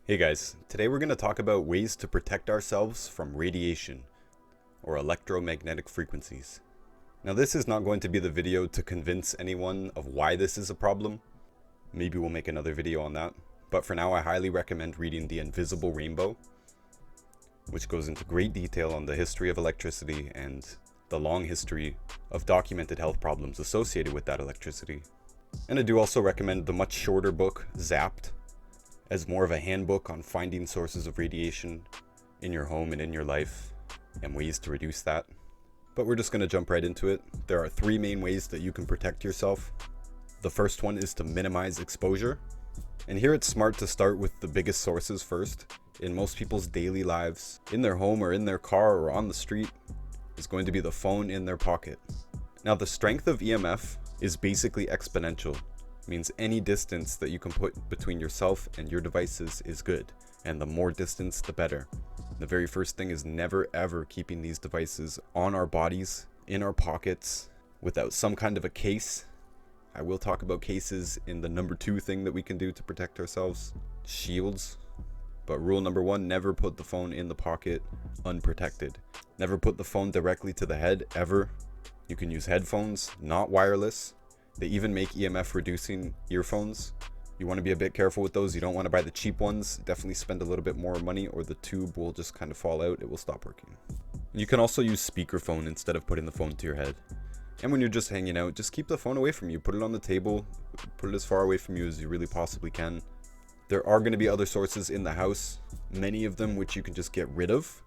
Hey guys, today we're going to talk about ways to protect ourselves from radiation, or electromagnetic frequencies. Now this is not going to be the video to convince anyone of why this is a problem. Maybe we'll make another video on that. But for now I highly recommend reading The Invisible Rainbow, which goes into great detail on the history of electricity and the long history of documented health problems associated with that electricity. And I do also recommend the much shorter book, Zapped, as more of a handbook on finding sources of radiation in your home and in your life and ways to reduce that. But we're just going to jump right into it. There are three main ways that you can protect yourself. The first one is to minimize exposure. And here it's smart to start with the biggest sources first. In most people's daily lives, in their home or in their car or on the street, is going to be the phone in their pocket. Now the strength of EMF is basically exponential. Means any distance that you can put between yourself and your devices is good, and the more distance the better. The very first thing is never ever keeping these devices on our bodies, in our pockets, without some kind of a case. I will talk about cases in the number 2 thing that we can do to protect ourselves, shields. But rule number 1, never put the phone in the pocket unprotected. Never put the phone directly to the head, ever. You can use headphones, not wireless. They even make EMF reducing earphones. You want to be a bit careful with those. You don't want to buy the cheap ones. Definitely spend a little bit more money or the tube will just kind of fall out. It will stop working. You can also use speakerphone instead of putting the phone to your head. And when you're just hanging out, just keep the phone away from you. Put it on the table. Put it as far away from you as you really possibly can. There are going to be other sources in the house, many of them which you can just get rid of.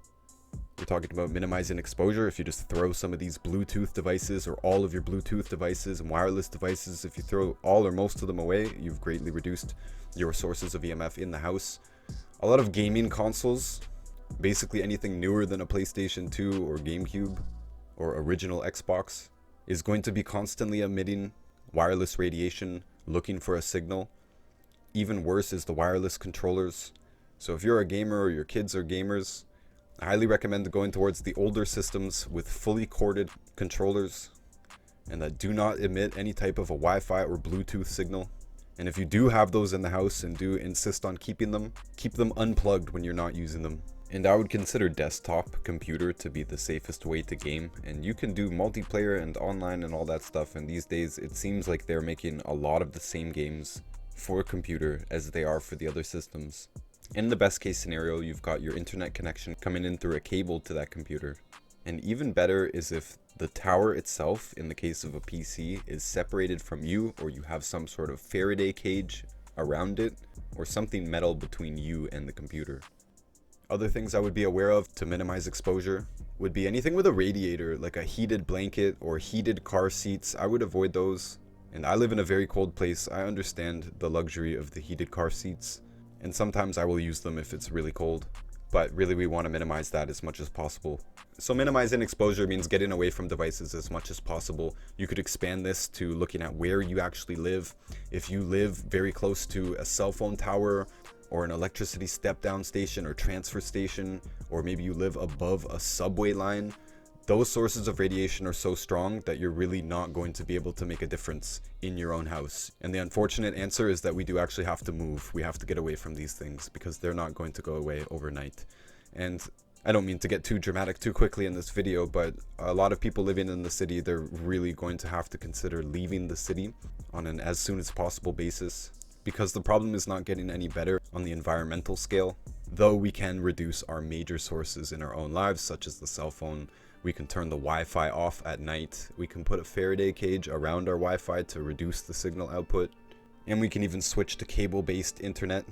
We're talking about minimizing exposure. If you just throw some of these Bluetooth devices or all of your Bluetooth devices and wireless devices, if you throw all or most of them away, you've greatly reduced your sources of EMF in the house. A lot of gaming consoles, basically anything newer than a PlayStation 2 or GameCube or original Xbox, is going to be constantly emitting wireless radiation, looking for a signal. Even worse is the wireless controllers. So if you're a gamer or your kids are gamers, I highly recommend going towards the older systems with fully corded controllers and that do not emit any type of a Wi-Fi or Bluetooth signal. And if you do have those in the house and do insist on keep them unplugged when you're not using them. And I would consider desktop computer to be the safest way to game. And you can do multiplayer and online and all that stuff. And these days it seems like they're making a lot of the same games for a computer as they are for the other systems. In the best case scenario, you've got your internet connection coming in through a cable to that computer. And even better is if the tower itself, in the case of a PC, is separated from you, or you have some sort of Faraday cage around it, or something metal between you and the computer. Other things I would be aware of to minimize exposure would be anything with a radiator, like a heated blanket or heated car seats. I would avoid those. And I live in a very cold place. I understand the luxury of the heated car seats. And sometimes I will use them if it's really cold, but really we want to minimize that as much as possible. So minimizing exposure means getting away from devices as much as possible. You could expand this to looking at where you actually live. If you live very close to a cell phone tower or an electricity step down station or transfer station, or maybe you live above a subway line, those sources of radiation are so strong that you're really not going to be able to make a difference in your own house. And the unfortunate answer is that we do actually have to move. We have to get away from these things because they're not going to go away overnight. And I don't mean to get too dramatic too quickly in this video, but a lot of people living in the city, they're really going to have to consider leaving the city on an as soon as possible basis, because the problem is not getting any better on the environmental scale. Though we can reduce our major sources in our own lives, such as the cell phone. We can turn the Wi-Fi off at night. We can put a Faraday cage around our Wi-Fi to reduce the signal output. And we can even switch to cable-based internet.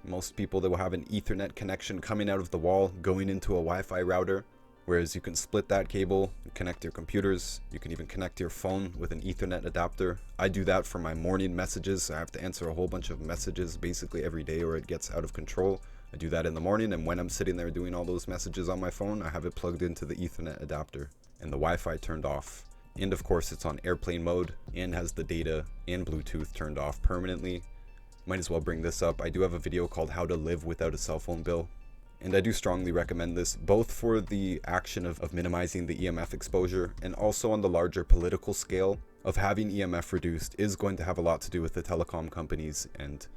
Most people, they will have an Ethernet connection coming out of the wall, going into a Wi-Fi router. Whereas you can split that cable, connect your computers. You can even connect your phone with an Ethernet adapter. I do that for my morning messages. I have to answer a whole bunch of messages basically every day or it gets out of control. I do that in the morning, and when I'm sitting there doing all those messages on my phone, I have it plugged into the Ethernet adapter and the Wi-Fi turned off. And of course it's on airplane mode and has the data and Bluetooth turned off permanently. Might as well bring this up. I do have a video called How to Live Without a Cell Phone Bill. And I do strongly recommend this, both for the action of minimizing the EMF exposure and also on the larger political scale of having EMF reduced is going to have a lot to do with the telecom companies and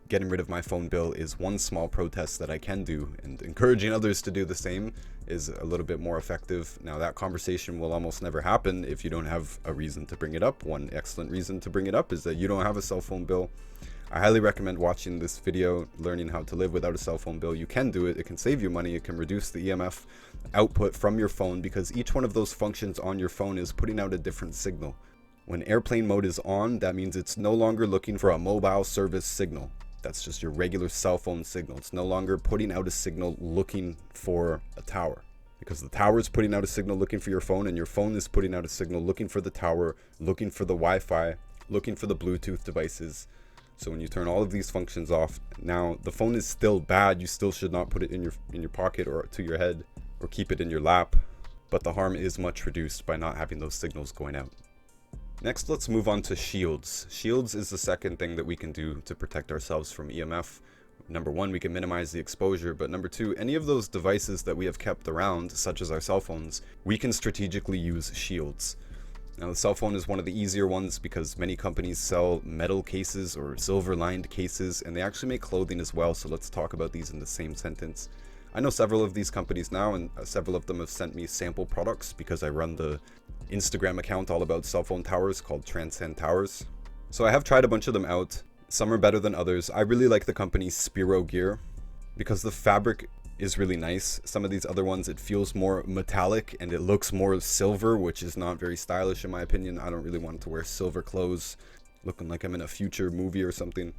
getting rid of my phone bill is one small protest that I can do, and encouraging others to do the same is a little bit more effective. Now, that conversation will almost never happen if you don't have a reason to bring it up. One excellent reason to bring it up is that you don't have a cell phone bill. I highly recommend watching this video, learning how to live without a cell phone bill. You can do it. It can save you money. It can reduce the EMF output from your phone, because each one of those functions on your phone is putting out a different signal. When airplane mode is on, that means it's no longer looking for a mobile service signal. That's just your regular cell phone signal. It's no longer putting out a signal looking for a tower, because the tower is putting out a signal looking for your phone, and your phone is putting out a signal looking for the tower, looking for the Wi-Fi, looking for the Bluetooth devices. So when you turn all of these functions off, now the phone is still bad. You still should not put it in your pocket or to your head or keep it in your lap, but the harm is much reduced by not having those signals going out. Next, let's move on to shields. Shields is the second thing that we can do to protect ourselves from EMF. Number one, we can minimize the exposure, but number two, any of those devices that we have kept around, such as our cell phones, we can strategically use shields. Now, the cell phone is one of the easier ones because many companies sell metal cases or silver lined cases, and they actually make clothing as well, so let's talk about these in the same sentence. I know several of these companies now, and several of them have sent me sample products because I run the Instagram account all about cell phone towers called Transcend Towers. So I have tried a bunch of them out. Some are better than others. I really like the company Spiro Gear because the fabric is really nice. Some of these other ones, it feels more metallic and it looks more silver, which is not very stylish in my opinion. I don't really want to wear silver clothes looking like I'm in a future movie or something.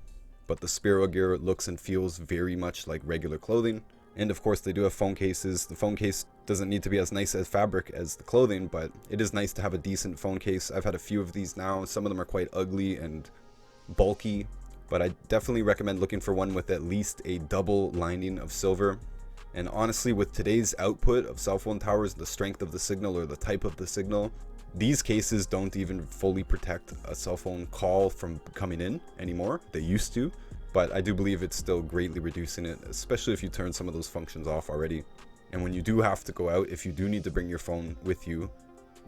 But the Spiro Gear looks and feels very much like regular clothing. And of course they do have phone cases. The phone case doesn't need to be as nice as fabric as the clothing, but it is nice to have a decent phone case. I've had a few of these now. Some of them are quite ugly and bulky, but I definitely recommend looking for one with at least a double lining of silver. And honestly, with today's output of cell phone towers, the strength of the signal or the type of the signal, these cases don't even fully protect a cell phone call from coming in anymore. They used to, but I do believe it's still greatly reducing it, especially if you turn some of those functions off already. And when you do have to go out, if you do need to bring your phone with you,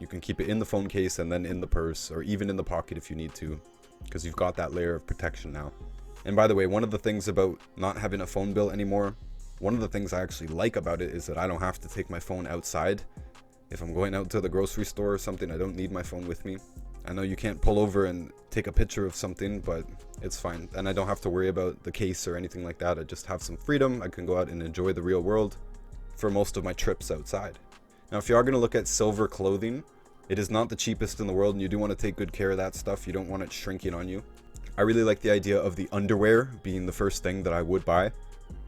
you can keep it in the phone case and then in the purse or even in the pocket if you need to, because you've got that layer of protection now. And by the way, one of the things about not having a phone bill anymore, one of the things I actually like about it is that I don't have to take my phone outside. If I'm going out to the grocery store or something, I don't need my phone with me. I know you can't pull over and take a picture of something, but it's fine. And I don't have to worry about the case or anything like that. I just have some freedom. I can go out and enjoy the real world for most of my trips outside. Now, if you are going to look at silver clothing, it is not the cheapest in the world, and you do want to take good care of that stuff. You don't want it shrinking on you. I really like the idea of the underwear being the first thing that I would buy,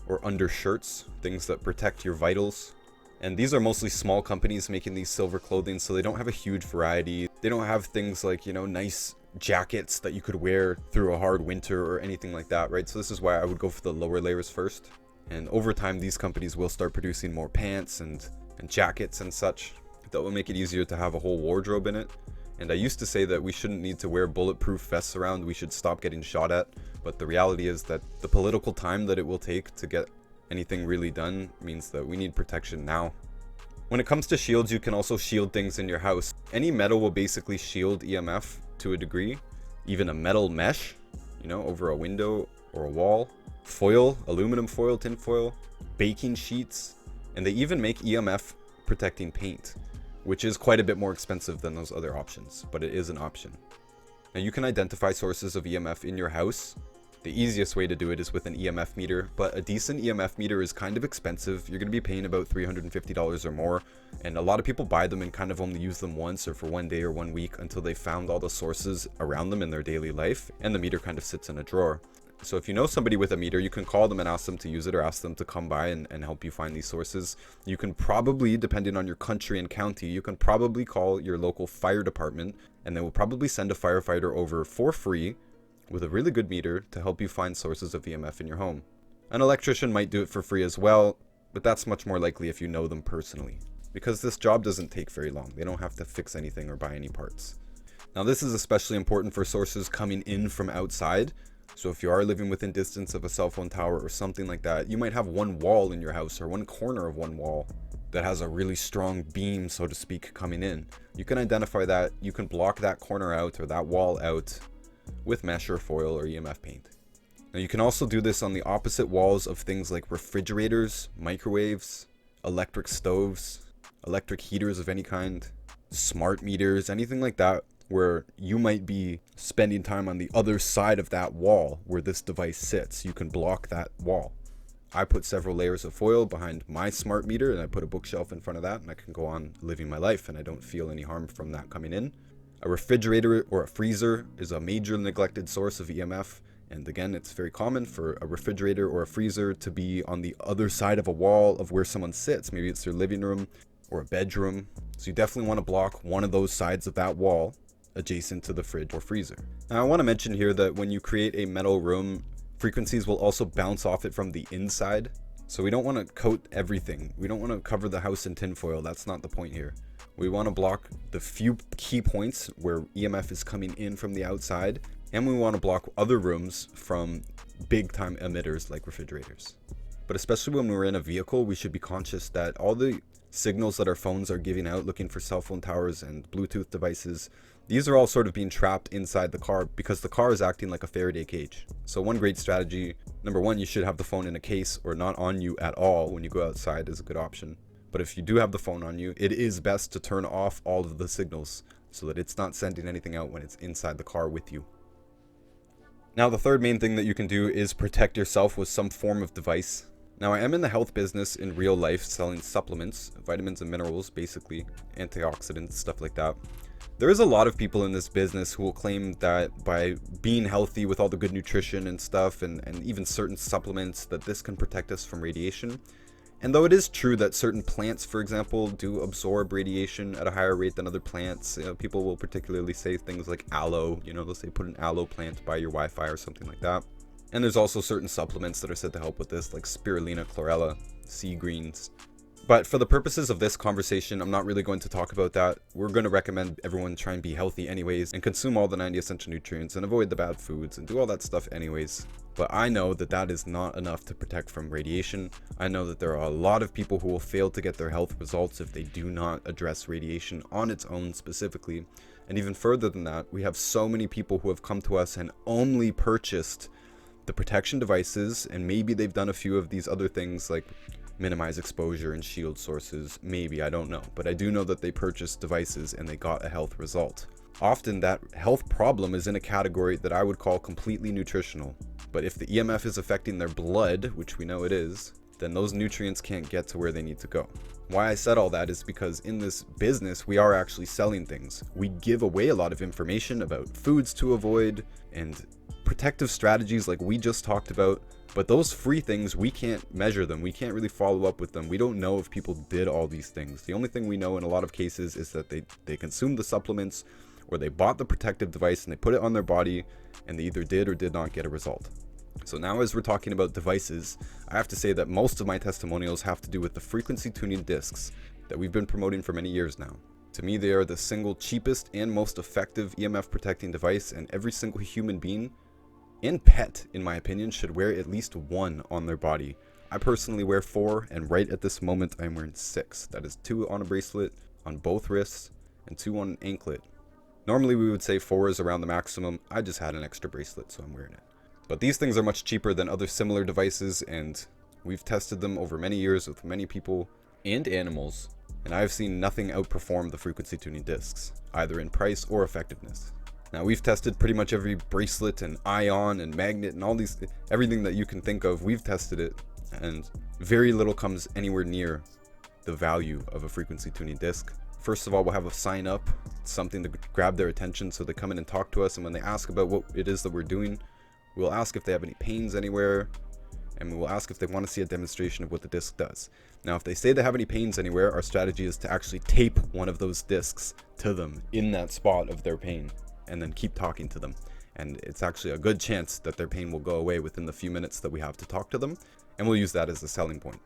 or undershirts, things that protect your vitals. And these are mostly small companies making these silver clothing, so they don't have a huge variety. They don't have things like, nice jackets that you could wear through a hard winter or anything like that, right? So this is why I would go for the lower layers first. And over time, these companies will start producing more pants and jackets and such. That will make it easier to have a whole wardrobe in it. And I used to say that we shouldn't need to wear bulletproof vests around. We should stop getting shot at. But the reality is that the political time that it will take to get anything really done means that we need protection now. When it comes to shields, you can also shield things in your house. Any metal will basically shield EMF to a degree. Even a metal mesh, over a window or a wall. Foil, aluminum foil, tin foil, baking sheets, and they even make EMF protecting paint, which is quite a bit more expensive than those other options, but it is an option. Now you can identify sources of EMF in your house. The easiest way to do it is with an EMF meter, but a decent EMF meter is kind of expensive. You're going to be paying about $350 or more, and a lot of people buy them and kind of only use them once or for one day or 1 week until they found all the sources around them in their daily life, and the meter kind of sits in a drawer. So if you know somebody with a meter, you can call them and ask them to use it, or ask them to come by and help you find these sources. You can probably, depending on your country and county, you can probably call your local fire department, and they will probably send a firefighter over for free with a really good meter to help you find sources of EMF in your home. An electrician might do it for free as well, but that's much more likely if you know them personally, because this job doesn't take very long. They don't have to fix anything or buy any parts. Now, this is especially important for sources coming in from outside. So if you are living within distance of a cell phone tower or something like that, you might have one wall in your house or one corner of one wall that has a really strong beam, so to speak, coming in. You can identify that. You can block that corner out or that wall out with mesh or foil or EMF paint. Now you can also do this on the opposite walls of things like refrigerators, microwaves, electric stoves, electric heaters of any kind, smart meters, anything like that, where you might be spending time on the other side of that wall where this device sits. You can block that wall. I put several layers of foil behind my smart meter, and I put a bookshelf in front of that, and I can go on living my life, and I don't feel any harm from that coming in. A refrigerator or a freezer is a major neglected source of EMF, and again, it's very common for a refrigerator or a freezer to be on the other side of a wall of where someone sits. Maybe it's their living room or a bedroom. So you definitely want to block one of those sides of that wall adjacent to the fridge or freezer. Now I want to mention here that when you create a metal room, frequencies will also bounce off it from the inside. So we don't want to coat everything. We don't want to cover the house in tinfoil. That's not the point here. We want to block the few key points where EMF is coming in from the outside, and we want to block other rooms from big time emitters like refrigerators. But especially when we're in a vehicle, we should be conscious that all the signals that our phones are giving out looking for cell phone towers and Bluetooth devices, these are all sort of being trapped inside the car because the car is acting like a Faraday cage. So one great strategy, number one, you should have the phone in a case or not on you at all when you go outside, is a good option. But if you do have the phone on you, it is best to turn off all of the signals so that it's not sending anything out when it's inside the car with you. Now the third main thing that you can do is protect yourself with some form of device. Now I am in the health business in real life, selling supplements, vitamins and minerals, basically antioxidants, stuff like that. There is a lot of people in this business who will claim that by being healthy with all the good nutrition and stuff, and even certain supplements, that this can protect us from radiation. And though it is true that certain plants, for example, do absorb radiation at a higher rate than other plants, people will particularly say things like aloe, they'll say put an aloe plant by your Wi-Fi or something like that. And there's also certain supplements that are said to help with this, like spirulina, chlorella, sea greens. But for the purposes of this conversation, I'm not really going to talk about that. We're going to recommend everyone try and be healthy anyways, and consume all the 90 essential nutrients and avoid the bad foods and do all that stuff anyways. But I know that that is not enough to protect from radiation. I know that there are a lot of people who will fail to get their health results if they do not address radiation on its own specifically. And even further than that, we have so many people who have come to us and only purchased the protection devices, and maybe they've done a few of these other things like minimize exposure and shield sources, maybe, I don't know, but I do know that they purchased devices and they got a health result. Often that health problem is in a category that I would call completely nutritional, but if the EMF is affecting their blood, which we know it is, then those nutrients can't get to where they need to go. Why I said all that is because in this business we are actually selling things. We give away a lot of information about foods to avoid and protective strategies like we just talked about, but those free things, we can't measure them. We can't really follow up with them. We don't know if people did all these things. The only thing we know in a lot of cases is that they consumed the supplements, or they bought the protective device and they put it on their body, and they either did or did not get a result. So now as we're talking about devices, I have to say that most of my testimonials have to do with the frequency tuning discs that we've been promoting for many years now. To me, they are the single cheapest and most effective EMF protecting device, and every single human being and pet, in my opinion, should wear at least one on their body. I personally wear 4, and right at this moment I'm wearing 6. That is 2 on a bracelet on both wrists and 2 on an anklet. Normally we would say 4 is around the maximum. I just had an extra bracelet, so I'm wearing it. But these things are much cheaper than other similar devices, and we've tested them over many years with many people and animals, and I've seen nothing outperform the frequency tuning discs, either in price or effectiveness. Now we've tested pretty much every bracelet and ion and magnet and all these, everything that you can think of, we've tested it, and very little comes anywhere near the value of a frequency tuning disc. First of all, we'll have a sign up, something to grab their attention so they come in and talk to us, and when they ask about what it is that we're doing, we'll ask if they have any pains anywhere, and we will ask if they want to see a demonstration of what the disc does. Now if they say they have any pains anywhere, our strategy is to actually tape one of those discs to them in that spot of their pain, and then keep talking to them. And it's actually a good chance that their pain will go away within the few minutes that we have to talk to them, and we'll use that as a selling point.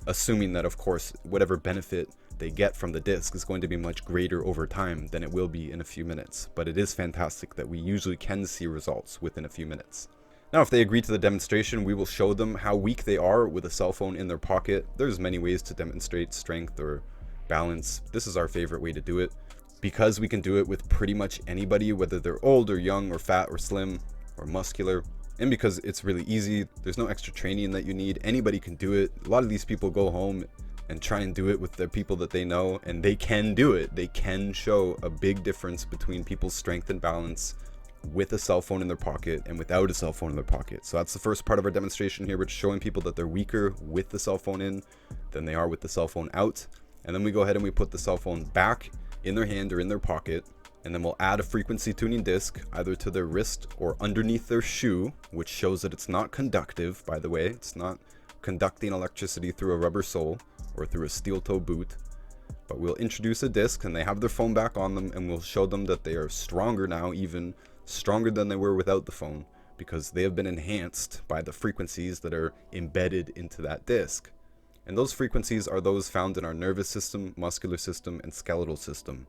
Assuming that, of course, whatever benefit they get from the disc is going to be much greater over time than it will be in a few minutes. But it is fantastic that we usually can see results within a few minutes. Now, if they agree to the demonstration, we will show them how weak they are with a cell phone in their pocket. There's many ways to demonstrate strength or balance. This is our favorite way to do it, because we can do it with pretty much anybody, whether they're old or young or fat or slim or muscular. And because it's really easy, there's no extra training that you need. Anybody can do it. A lot of these people go home and try and do it with the people that they know, and they can do it. They can show a big difference between people's strength and balance with a cell phone in their pocket and without a cell phone in their pocket. So that's the first part of our demonstration here, which is showing people that they're weaker with the cell phone in than they are with the cell phone out. And then we go ahead and we put the cell phone back in their hand or in their pocket, and then we'll add a frequency tuning disc either to their wrist or underneath their shoe, which shows that it's not conductive, by the way. It's not conducting electricity through a rubber sole or through a steel toe boot. But we'll introduce a disc, and they have their phone back on them, and we'll show them that they are stronger now, even stronger than they were without the phone, because they have been enhanced by the frequencies that are embedded into that disc. And those frequencies are those found in our nervous system, muscular system, and skeletal system.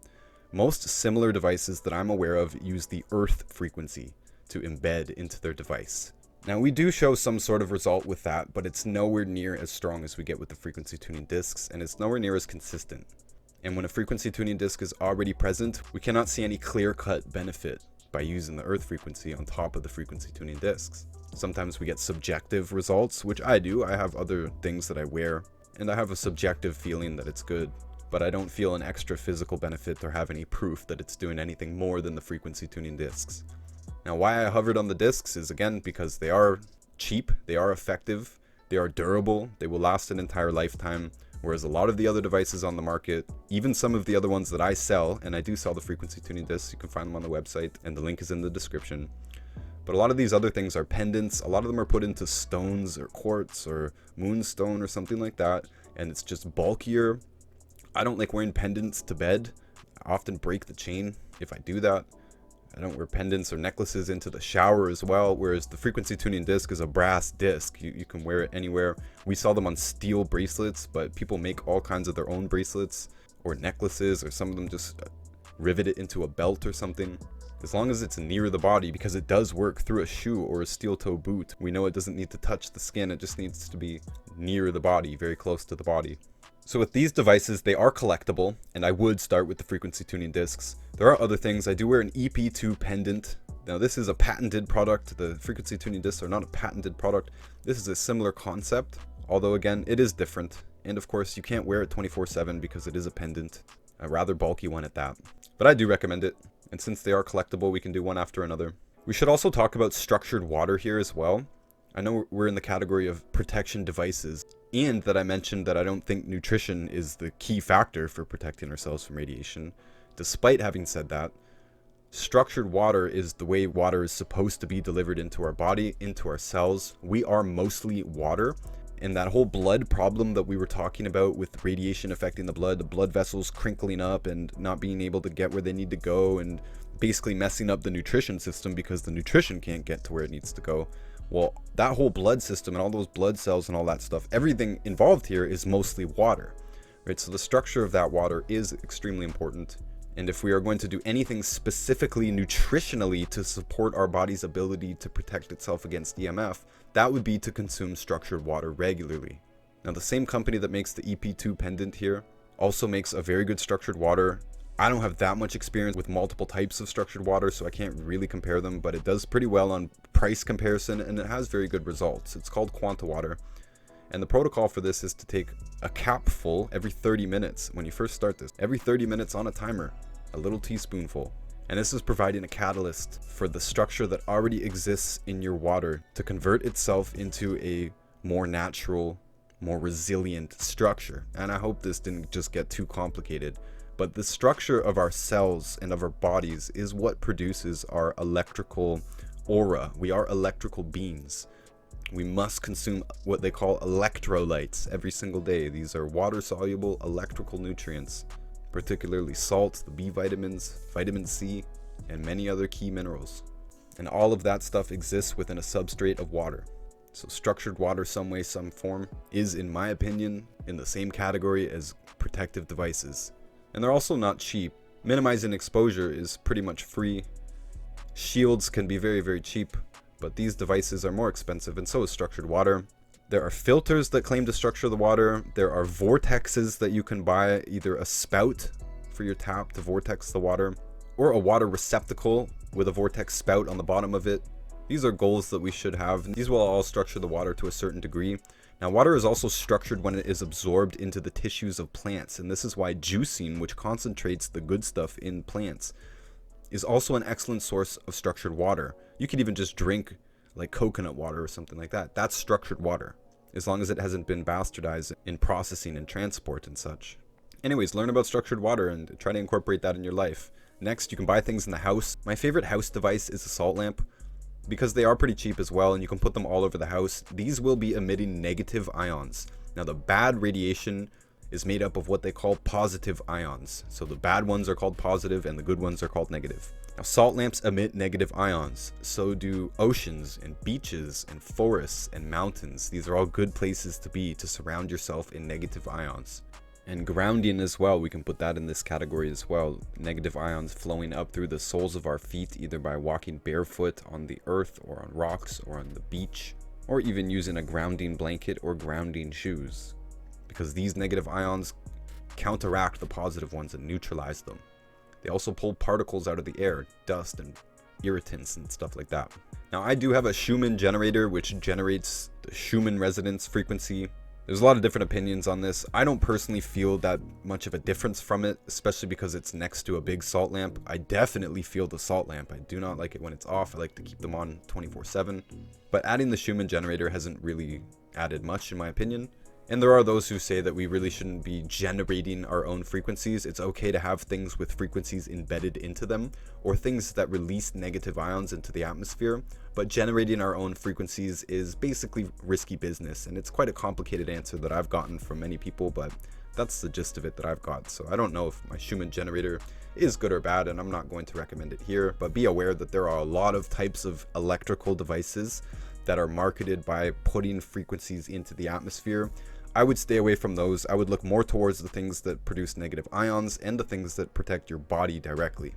Most similar devices that I'm aware of use the earth frequency to embed into their device. Now, we do show some sort of result with that, but it's nowhere near as strong as we get with the frequency tuning discs, and it's nowhere near as consistent. And when a frequency tuning disc is already present, we cannot see any clear-cut benefit by using the earth frequency on top of the frequency tuning discs. Sometimes we get subjective results, which I do. I have other things that I wear, and I have a subjective feeling that it's good, but I don't feel an extra physical benefit or have any proof that it's doing anything more than the frequency tuning discs. Now, why I hovered on the discs is, again, because they are cheap, they are effective, they are durable, they will last an entire lifetime. Whereas a lot of the other devices on the market, even some of the other ones that I sell, and I do sell the frequency tuning discs, you can find them on the website, and the link is in the description. But a lot of these other things are pendants. A lot of them are put into stones or quartz or moonstone or something like that, and it's just bulkier. I don't like wearing pendants to bed. I often break the chain if I do that. I don't wear pendants or necklaces into the shower as well, whereas the frequency tuning disc is a brass disc. You can wear it anywhere. We sell them on steel bracelets, but people make all kinds of their own bracelets or necklaces, or some of them just rivet it into a belt or something. As long as it's near the body, because it does work through a shoe or a steel toe boot. We know it doesn't need to touch the skin, it just needs to be near the body, very close to the body. So with these devices, they are collectible, and I would start with the frequency tuning discs. There are other things. I do wear an EP2 pendant. Now, this is a patented product. The frequency tuning discs are not a patented product. This is a similar concept, although again, it is different. And of course, you can't wear it 24/7 because it is a pendant, a rather bulky one at that. But I do recommend it, and since they are collectible, we can do one after another. We should also talk about structured water here as well. I know we're in the category of protection devices, and that I mentioned that I don't think nutrition is the key factor for protecting ourselves from radiation. Despite having said that, structured water is the way water is supposed to be delivered into our body, into our cells. We are mostly water, and that whole blood problem that we were talking about with radiation affecting the blood vessels crinkling up and not being able to get where they need to go, and basically messing up the nutrition system because the nutrition can't get to where it needs to go. Well, that whole blood system and all those blood cells and all that stuff, everything involved here is mostly water, right? So the structure of that water is extremely important. And if we are going to do anything specifically nutritionally to support our body's ability to protect itself against EMF, that would be to consume structured water regularly. Now, the same company that makes the EP2 pendant here also makes a very good structured water. I don't have that much experience with multiple types of structured water, so I can't really compare them, but it does pretty well on price comparison, and it has very good results. It's called Quanta Water, and the protocol for this is to take a cap full every 30 minutes when you first start this. Every 30 minutes on a timer, a little teaspoonful. And this is providing a catalyst for the structure that already exists in your water to convert itself into a more natural, more resilient structure. And I hope this didn't just get too complicated. But the structure of our cells and of our bodies is what produces our electrical aura. We are electrical beings. We must consume what they call electrolytes every single day. These are water-soluble electrical nutrients, particularly salt, the B vitamins, vitamin C, and many other key minerals. And all of that stuff exists within a substrate of water. So structured water, some way, some form, is, in my opinion, in the same category as protective devices. And they're also not cheap. Minimizing exposure is pretty much free. Shields can be very, very cheap, but these devices are more expensive, and so is structured water. There are filters that claim to structure the water. There are vortexes that you can buy, either a spout for your tap to vortex the water, or a water receptacle with a vortex spout on the bottom of it. These are goals that we should have. These will all structure the water to a certain degree. Now, water is also structured when it is absorbed into the tissues of plants, and this is why juicing, which concentrates the good stuff in plants, is also an excellent source of structured water. You could even just drink like coconut water or something like that. That's structured water, as long as it hasn't been bastardized in processing and transport and such. Anyways, learn about structured water and try to incorporate that in your life. Next, you can buy things in the house. My favorite house device is a salt lamp, because they are pretty cheap as well, and you can put them all over the house. These will be emitting negative ions. Now, the bad radiation is made up of what they call positive ions. So the bad ones are called positive and the good ones are called negative. Now, salt lamps emit negative ions. So do oceans and beaches and forests and mountains. These are all good places to be, to surround yourself in negative ions. And grounding as well, we can put that in this category as well. Negative ions flowing up through the soles of our feet, either by walking barefoot on the earth or on rocks or on the beach, or even using a grounding blanket or grounding shoes, because these negative ions counteract the positive ones and neutralize them. They also pull particles out of the air, dust and irritants and stuff like that. Now, I do have a Schumann generator, which generates the Schumann resonance frequency. There's a lot of different opinions on this. I don't personally feel that much of a difference from it, especially because it's next to a big salt lamp. I definitely feel the salt lamp. I do not like it when it's off. I like to keep them on 24/7. But adding the Schumann generator hasn't really added much, in my opinion. And there are those who say that we really shouldn't be generating our own frequencies. It's okay to have things with frequencies embedded into them, or things that release negative ions into the atmosphere. But generating our own frequencies is basically risky business, and it's quite a complicated answer that I've gotten from many people, but that's the gist of it that I've got. So I don't know if my Schumann generator is good or bad, and I'm not going to recommend it here, but be aware that there are a lot of types of electrical devices that are marketed by putting frequencies into the atmosphere. I would stay away from those. I would look more towards the things that produce negative ions and the things that protect your body directly.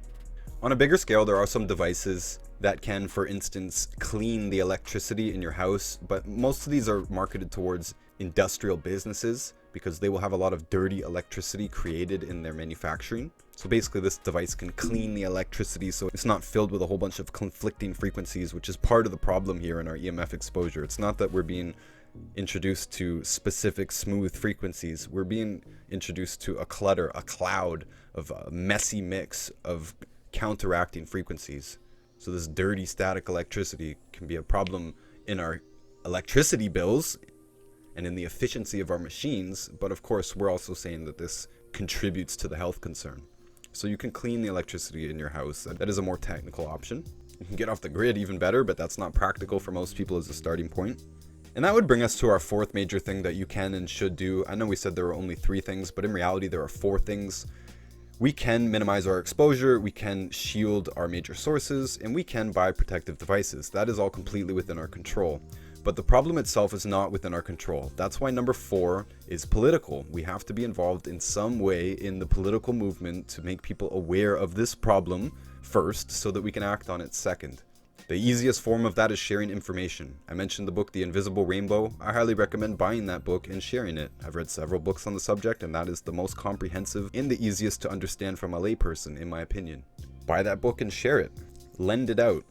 On a bigger scale, there are some devices that can, for instance, clean the electricity in your house, but most of these are marketed towards industrial businesses because they will have a lot of dirty electricity created in their manufacturing. So basically, this device can clean the electricity so it's not filled with a whole bunch of conflicting frequencies, which is part of the problem here in our EMF exposure. It's not that we're being introduced to specific smooth frequencies. We're being introduced to a clutter, a cloud of a messy mix of counteracting frequencies. So this dirty static electricity can be a problem in our electricity bills and in the efficiency of our machines, but of course we're also saying that this contributes to the health concern. So you can clean the electricity in your house. That is a more technical option. You can get off the grid, even better, but that's not practical for most people as a starting point. And that would bring us to our fourth major thing that you can and should do. I know we said there were only 3 things, but in reality there are 4 things. We can minimize our exposure, we can shield our major sources, and we can buy protective devices. That is all completely within our control. But the problem itself is not within our control. That's why number 4 is political. We have to be involved in some way in the political movement to make people aware of this problem first, so that we can act on it second. The easiest form of that is sharing information. I mentioned the book The Invisible Rainbow. I highly recommend buying that book and sharing it. I've read several books on the subject, and that is the most comprehensive and the easiest to understand from a layperson, in my opinion. Buy that book and share it. Lend it out.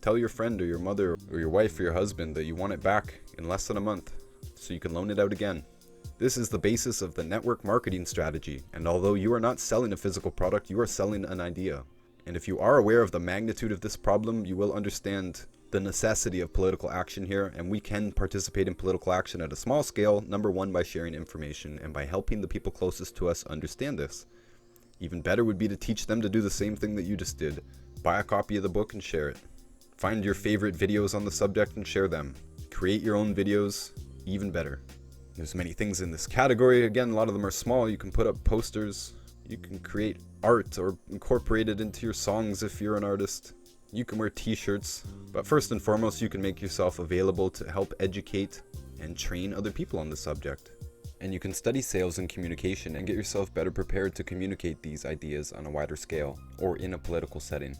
Tell your friend or your mother or your wife or your husband that you want it back in less than a month, so you can loan it out again. This is the basis of the network marketing strategy, and although you are not selling a physical product, you are selling an idea. And if you are aware of the magnitude of this problem, you will understand the necessity of political action here, and we can participate in political action at a small scale, number 1, by sharing information and by helping the people closest to us understand this. Even better would be to teach them to do the same thing that you just did. Buy a copy of the book and share it. Find your favorite videos on the subject and share them. Create your own videos, even better. There's many things in this category. Again, a lot of them are small. You can put up posters. You can create art or incorporate it into your songs if you're an artist. You can wear t-shirts, but first and foremost, you can make yourself available to help educate and train other people on the subject. And you can study sales and communication and get yourself better prepared to communicate these ideas on a wider scale or in a political setting.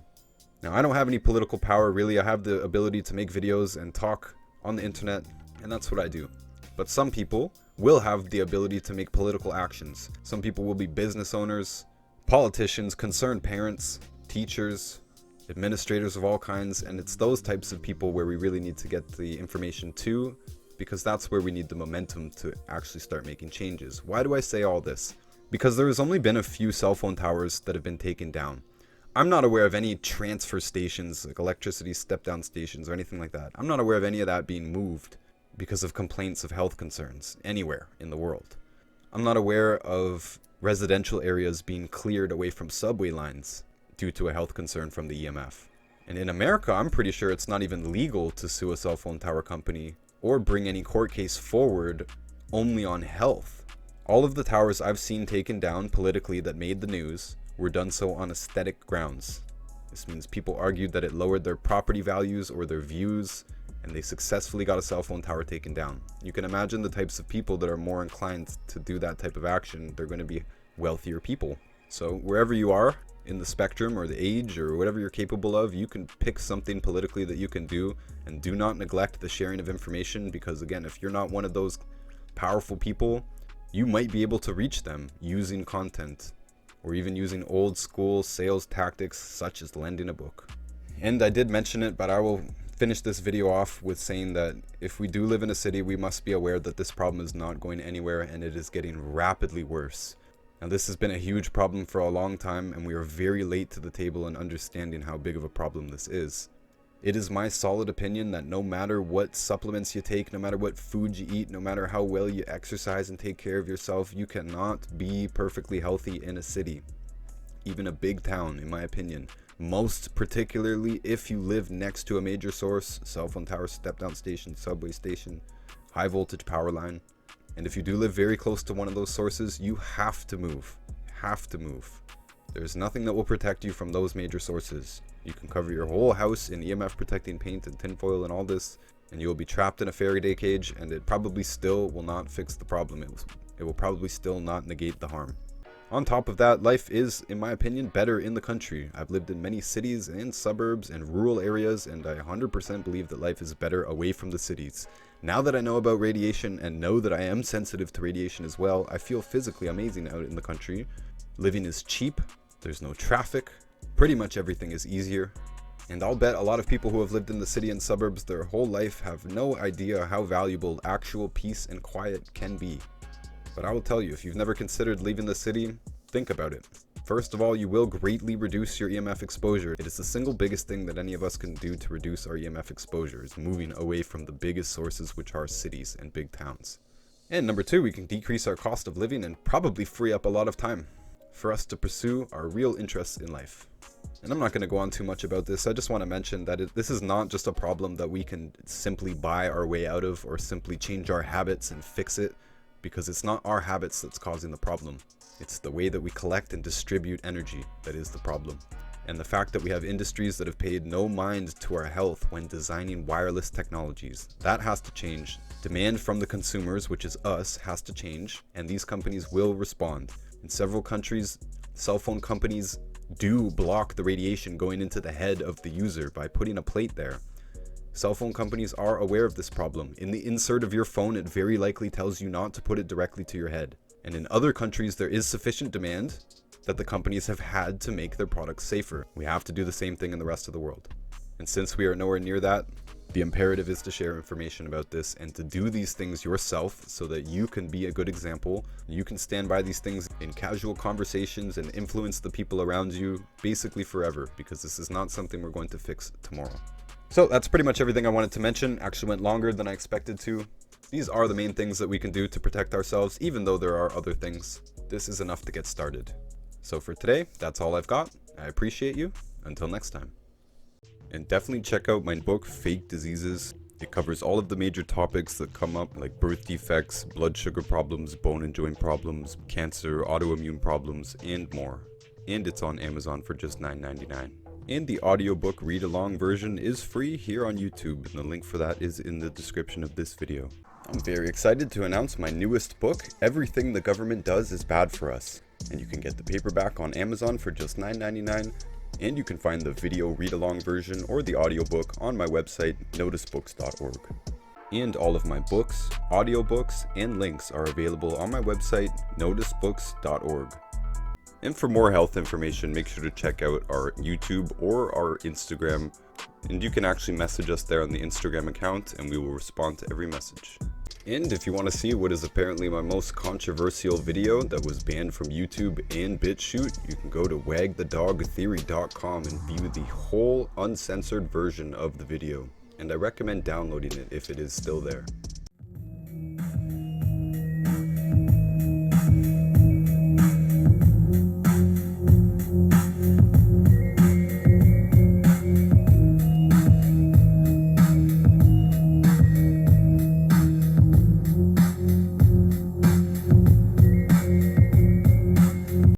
Now, I don't have any political power really. I have the ability to make videos and talk on the internet, and that's what I do. But some people will have the ability to make political actions. Some people will be business owners, politicians, concerned parents, teachers, administrators of all kinds, and it's those types of people where we really need to get the information to, because that's where we need the momentum to actually start making changes. Why do I say all this? Because there has only been a few cell phone towers that have been taken down. I'm not aware of any transfer stations, like electricity step-down stations or anything like that. I'm not aware of any of that being moved because of complaints of health concerns anywhere in the world. I'm not aware of residential areas being cleared away from subway lines due to a health concern from the EMF. And in America, I'm pretty sure it's not even legal to sue a cell phone tower company or bring any court case forward only on health. All of the towers I've seen taken down politically that made the news were done so on aesthetic grounds. This means people argued that it lowered their property values or their views, and they successfully got a cell phone tower taken down. You can imagine the types of people that are more inclined to do that type of action. They're going to be wealthier people. So wherever you are in the spectrum or the age or whatever you're capable of, you can pick something politically that you can do, and do not neglect the sharing of information, because again, if you're not one of those powerful people, you might be able to reach them using content or even using old school sales tactics such as lending a book. And I did mention it, but I will finish this video off with saying that if we do live in a city, we must be aware that this problem is not going anywhere and it is getting rapidly worse. Now, this has been a huge problem for a long time, and we are very late to the table in understanding how big of a problem this is. It is my solid opinion that no matter what supplements you take, no matter what food you eat, no matter how well you exercise and take care of yourself, you cannot be perfectly healthy in a city, even a big town, in my opinion. Most particularly if you live next to a major source, cell phone tower, step-down station, subway station, high voltage power line. And if you do live very close to one of those sources, you have to move. There's nothing that will protect you from those major sources. You can cover your whole house in EMF protecting paint and tinfoil and all this, and you will be trapped in a Faraday cage, and it probably still will not fix the problem. It will probably still not negate the harm. On top of that, life is, in my opinion, better in the country. I've lived in many cities and suburbs and rural areas, and I 100% believe that life is better away from the cities. Now that I know about radiation and know that I am sensitive to radiation as well, I feel physically amazing out in the country. Living is cheap, there's no traffic, pretty much everything is easier. And I'll bet a lot of people who have lived in the city and suburbs their whole life have no idea how valuable actual peace and quiet can be. But I will tell you, if you've never considered leaving the city, think about it. First of all, you will greatly reduce your EMF exposure. It is the single biggest thing that any of us can do to reduce our EMF exposure, is moving away from the biggest sources, which are cities and big towns. And number two, we can decrease our cost of living and probably free up a lot of time for us to pursue our real interests in life. And I'm not going to go on too much about this. I just want to mention that this is not just a problem that we can simply buy our way out of or simply change our habits and fix it, because it's not our habits that's causing the problem. It's the way that we collect and distribute energy that is the problem. And the fact that we have industries that have paid no mind to our health when designing wireless technologies, that has to change. Demand from the consumers, which is us, has to change, and these companies will respond. In several countries, cell phone companies do block the radiation going into the head of the user by putting a plate there. Cell phone companies are aware of this problem. In the insert of your phone, it very likely tells you not to put it directly to your head. And in other countries, there is sufficient demand that the companies have had to make their products safer. We have to do the same thing in the rest of the world. And since we are nowhere near that, the imperative is to share information about this and to do these things yourself so that you can be a good example. You can stand by these things in casual conversations and influence the people around you basically forever, because this is not something we're going to fix tomorrow. So that's pretty much everything I wanted to mention. Actually went longer than I expected to. These are the main things that we can do to protect ourselves, even though there are other things. This is enough to get started. So for today, that's all I've got. I appreciate you. Until next time. And definitely check out my book, Fake Diseases. It covers all of the major topics that come up, like birth defects, blood sugar problems, bone and joint problems, cancer, autoimmune problems, and more. And it's on Amazon for just $9.99. And the audiobook read-along version is free here on YouTube, and the link for that is in the description of this video. I'm very excited to announce my newest book, Everything the Government Does is Bad for Us. And you can get the paperback on Amazon for just $9.99, and you can find the video read-along version or the audiobook on my website, noticebooks.org. And all of my books, audiobooks, and links are available on my website, noticebooks.org. And for more health information, make sure to check out our YouTube or our Instagram. And you can actually message us there on the Instagram account and we will respond to every message. And if you want to see what is apparently my most controversial video that was banned from YouTube and BitChute, you can go to wagthedogtheory.com and view the whole uncensored version of the video. And I recommend downloading it if it is still there.